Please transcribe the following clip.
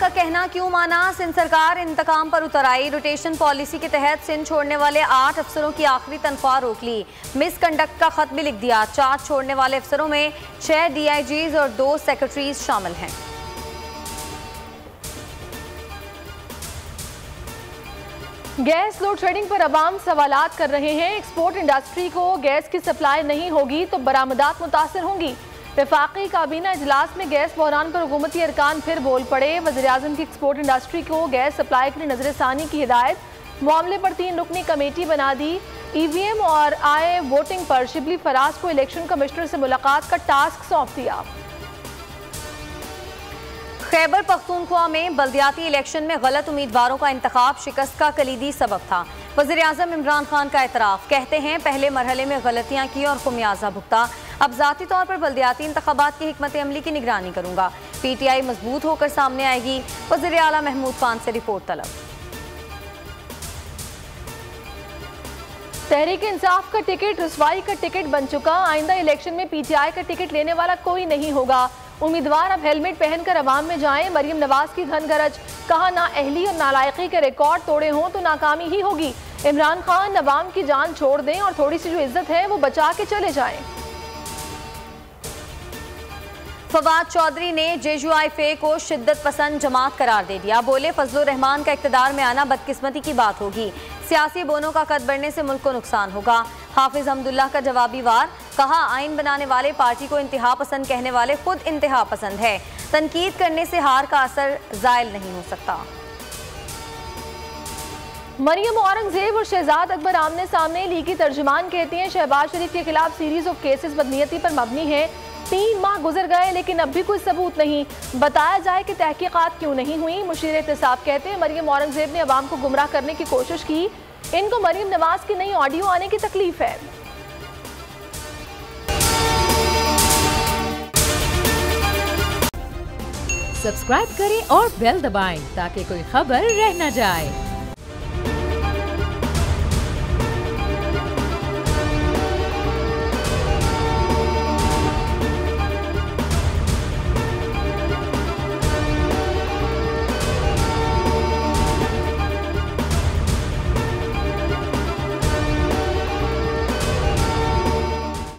का कहना क्यों माना, सिंध सरकार इंतकाम पर उतर आई। रोटेशन पॉलिसी के तहत सिंध छोड़ने वाले 8 अफसरों की आखिरी तनख्वाह रोक ली। मिसकंडक्ट का खत भी लिख दिया। चार्ज छोड़ने वाले अफसरों में 6 DIGs और 2 सेक्रेटरीज शामिल हैं। गैस लोड शेडिंग पर अवाम सवालात कर रहे हैं। एक्सपोर्ट इंडस्ट्री को गैस की सप्लाई नहीं होगी तो बरामदात मुतासर होंगी। वफाकी काबीना इजलास में गैस बहरान पर हुकूमती अरकान फिर बोल पड़े। वज़ीर-ए-आज़म की एक्सपोर्ट इंडस्ट्री को गैस सप्लाई के लिए नजरसानी की हिदायत। मामले पर 3 रुकनी कमेटी बना दी। EVM और आए वोटिंग पर शिबली फराज को इलेक्शन कमिश्नर से मुलाकात का टास्क सौंप दिया। खैबर पख्तूनख्वा में बल्दियाती इलेक्शन में गलत उम्मीदवारों का इंतखाब शिकस्त का कलीदी सबब था। वज़ीर-ए-आज़म इमरान खान का एतराफ़, कहते हैं पहले मरहले में गलतियां की और खुमियाजा भुगता। अब ज़ाती तौर पर बल्दियाती इंतखाबात की हिकमत अमली की निगरानी करूंगा। PTI मजबूत होकर सामने आएगी। वज़ीर आला महमूद खान से रिपोर्ट तलब। तहरीक इंसाफ का टिकट रुसवाई का टिकट बन चुका। आइंदा इलेक्शन में PTI का टिकट लेने वाला कोई नहीं होगा। उम्मीदवार अब हेलमेट पहनकर अवाम में जाएं। मरियम नवाज की घन गरज, कहा ना अहली और नालायकी के रिकॉर्ड तोड़े हों तो नाकामी ही होगी। इमरान खान अवाम की जान छोड़ दें और थोड़ी सी जो इज्जत है वो बचा के चले जाएं। फवाद चौधरी ने JUIFA को शिद्दत पसंद जमात करार दे दिया। बोले फजलुर रहमान का इक़्तिदार में आना बदकिस्मती की बात होगी। सियासी बोनों का कद बढ़ने से मुल्क को नुकसान होगा। हाफिज हमदुल्लाह का जवाबी वार, कहा आइन बनाने वाले पार्टी को इंतहा पसंद कहने वाले खुद इंतहा पसंद है। तनकीद करने से हार का असर जायल नहीं हो सकता। मरियम औरंगजेब और शहजाद अकबर आमने सामने। लीगी तर्जुमान कहती हैं शहबाज शरीफ के खिलाफ सीरीज ऑफ केसेस बदनीयती पर मबनी है। 3 माह गुजर गए लेकिन अब भी कोई सबूत नहीं। बताया जाए कि तहकीकात क्यों नहीं हुई। मुशीर एहतसाब कहते हैं मरियम औरंगजेब ने अवाम को गुमराह करने की कोशिश की। इनको मरियम नवाज की नई ऑडियो आने की तकलीफ है। सब्सक्राइब करें और बेल दबाएं ताकि कोई खबर रह न जाए।